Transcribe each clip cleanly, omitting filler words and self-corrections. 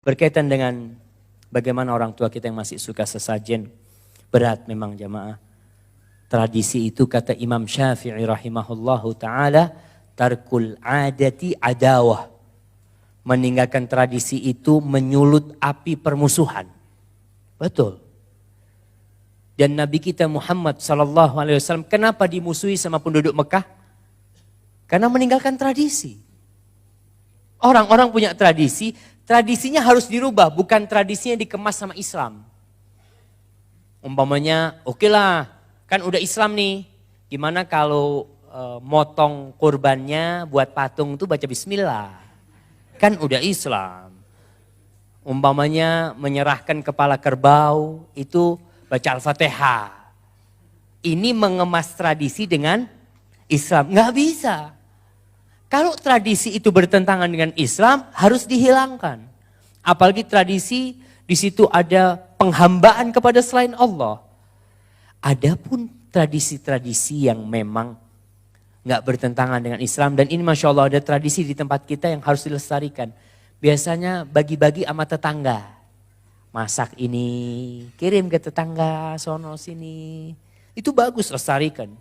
Berkaitan dengan bagaimana orang tua kita yang masih suka sesajen, berat memang jamaah. Tradisi itu kata Imam Syafi'i rahimahullahu ta'ala, tarkul adati adawah. Meninggalkan tradisi itu menyulut api permusuhan. Betul. Dan Nabi kita Muhammad sallallahu alaihi wasallam kenapa dimusuhi sama penduduk Mekah? Karena meninggalkan tradisi. Orang-orang punya tradisi, tradisinya harus dirubah, bukan tradisinya dikemas sama Islam. Umpamanya, oke lah, kan udah Islam nih. Gimana kalau motong kurbannya buat patung tuh baca bismillah. Kan udah Islam. Umpamanya menyerahkan kepala kerbau itu baca Al-Fatihah. Ini mengemas tradisi dengan Islam. Nggak bisa. Kalau tradisi itu bertentangan dengan Islam harus dihilangkan. Apalagi tradisi di situ ada penghambaan kepada selain Allah. Adapun tradisi-tradisi yang memang nggak bertentangan dengan Islam, dan ini Masya Allah ada tradisi di tempat kita yang harus dilestarikan. Biasanya bagi-bagi sama tetangga. Masak ini, kirim ke tetangga, sono sini. Itu bagus, lestarikan.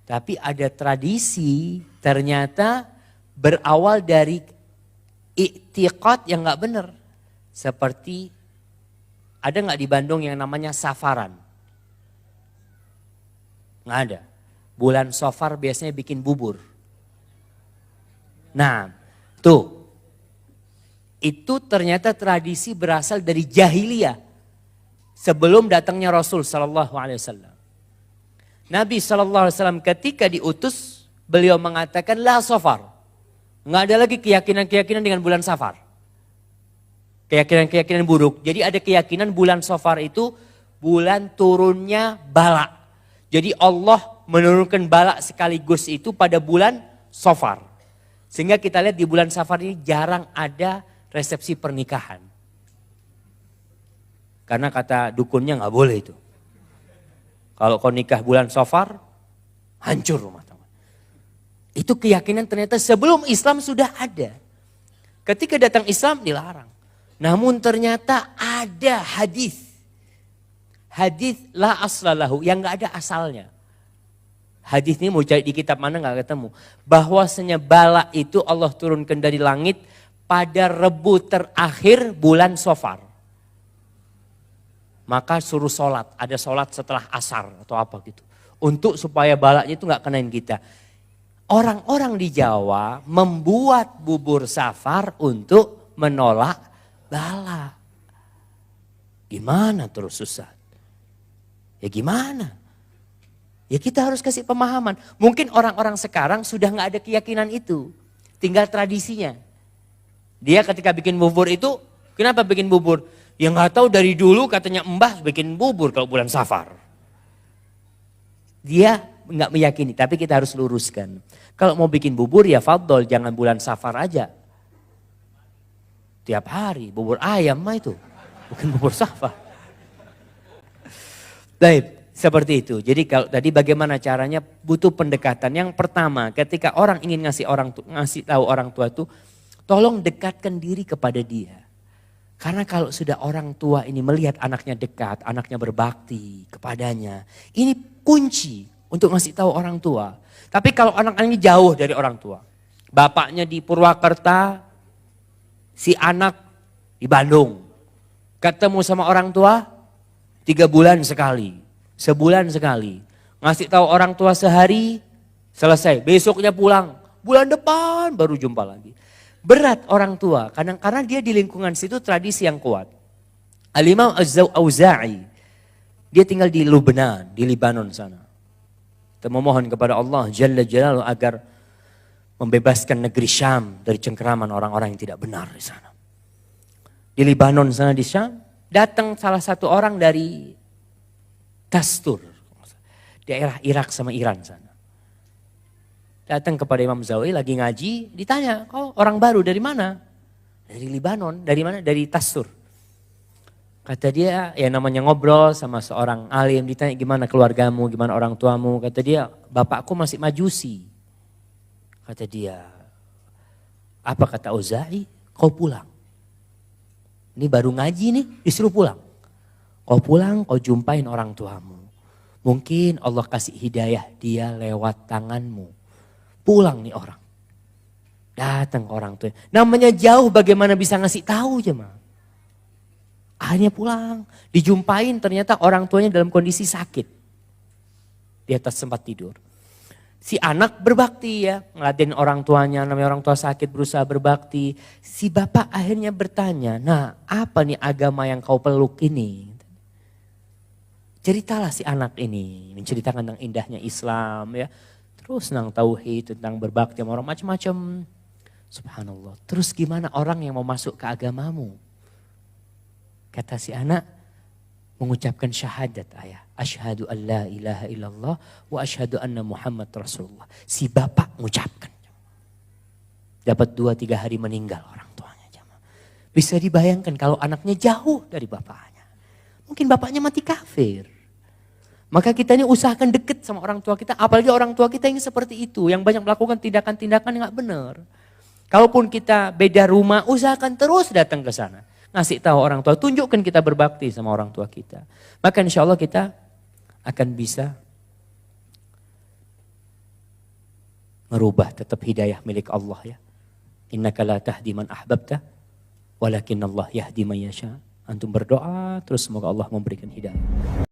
Tapi ada tradisi ternyata berawal dari i'tiqad yang nggak benar. Seperti ada nggak di Bandung yang namanya safaran? Nggak ada. Bulan Safar biasanya bikin bubur. Nah, tuh. Itu ternyata tradisi berasal dari jahiliyah. Sebelum datangnya Rasul sallallahu alaihi wasallam. Nabi sallallahu alaihi wasallam ketika diutus, beliau mengatakan la safar. Nggak ada lagi keyakinan-keyakinan dengan bulan Safar. Keyakinan-keyakinan buruk. Jadi ada keyakinan bulan Safar itu bulan turunnya bala. Jadi Allah menurunkan bala sekaligus itu pada bulan Safar. Sehingga kita lihat di bulan Safar ini jarang ada resepsi pernikahan. Karena kata dukunnya nggak boleh itu. Kalau kau nikah bulan Safar, hancur rumah tangga. Itu keyakinan ternyata sebelum Islam sudah ada. Ketika datang Islam dilarang. Namun ternyata ada hadis. Hadis la aslalahu yang nggak ada asalnya. Hadis ini mau cari di kitab mana nggak ketemu. Bahwasanya bala itu Allah turunkan dari langit pada Rebu terakhir bulan Safar. Maka suruh sholat, ada sholat setelah asar atau apa gitu. Untuk supaya balanya itu gak kenain kita. Orang-orang di Jawa membuat bubur Safar untuk menolak bala. Gimana terus susah? Ya gimana? Ya kita harus kasih pemahaman. Mungkin orang-orang sekarang sudah gak ada keyakinan itu. Tinggal tradisinya. Dia ketika bikin bubur itu, kenapa bikin bubur? Ya nggak tahu dari dulu katanya mbah bikin bubur kalau bulan Safar. Dia nggak meyakini, tapi kita harus luruskan. Kalau mau bikin bubur ya fadol, jangan bulan Safar aja. Tiap hari, bubur ayam mah itu, bukan bubur Safar. Baik, seperti itu. Jadi kalau tadi bagaimana caranya butuh pendekatan. Yang pertama, ketika orang ingin ngasih tahu orang tua itu, tolong dekatkan diri kepada dia. Karena kalau sudah orang tua ini melihat anaknya dekat, anaknya berbakti kepadanya. Ini kunci untuk ngasih tahu orang tua. Tapi kalau anak ini jauh dari orang tua. Bapaknya di Purwakarta, si anak di Bandung. Ketemu sama orang tua 3 bulan sekali, sebulan sekali. Ngasih tahu orang tua sehari, selesai. Besoknya pulang, bulan depan baru jumpa lagi. Berat orang tua, karena dia di lingkungan situ tradisi yang kuat. Al-Imam Az-Auza'i, dia tinggal di Lubnan, di Libanon sana. Kita memohon kepada Allah Jalla Jalaluhu agar membebaskan negeri Syam dari cengkeraman orang-orang yang tidak benar di sana. Di Libanon sana di Syam, datang salah satu orang dari Tastur, daerah Irak sama Iran sana. Datang kepada Imam Zawi lagi ngaji, ditanya, kau orang baru dari mana? Dari Libanon, dari mana? Dari Tastur. Kata dia, ya namanya ngobrol sama seorang alim, ditanya gimana keluargamu, gimana orang tuamu. Kata dia, bapakku masih majusi. Kata dia, apa kata Auza'i? Kau pulang. Ini baru ngaji nih, disuruh pulang. Kau pulang, kau jumpain orang tuamu. Mungkin Allah kasih hidayah dia lewat tanganmu. Pulang nih orang. Datang ke orang tua. Namanya jauh, bagaimana bisa ngasih tahu jemaah. Akhirnya pulang, dijumpain ternyata orang tuanya dalam kondisi sakit. Di atas tempat tidur. Si anak berbakti ya, ngeladenin orang tuanya, namanya orang tua sakit berusaha berbakti. Si bapak akhirnya bertanya, nah apa nih agama yang kau peluk ini? Ceritalah si anak ini, menceritakan tentang indahnya Islam ya. Terus tentang tauhid, tentang berbakti sama orang macam-macam. Subhanallah, terus gimana orang yang mau masuk ke agamamu? Kata si anak, mengucapkan syahadat ayah. Asyhadu an la ilaha illallah wa asyhadu anna Muhammad Rasulullah. Si bapak mengucapkan. Dapat 2-3 hari meninggal orang tuanya. Bisa dibayangkan kalau anaknya jauh dari bapaknya. Mungkin bapaknya mati kafir. Maka kita ini usahakan deket sama orang tua kita. Apalagi orang tua kita yang seperti itu. Yang banyak melakukan tindakan-tindakan yang gak benar. Kalaupun kita beda rumah, usahakan terus datang ke sana. Ngasih tahu orang tua, tunjukkan kita berbakti sama orang tua kita. Maka insya Allah kita akan bisa merubah tetap hidayah milik Allah ya. Innaka la tahdi man ahbabta, walakin Allah yahdi man yasha. Antum berdoa terus semoga Allah memberikan hidayah.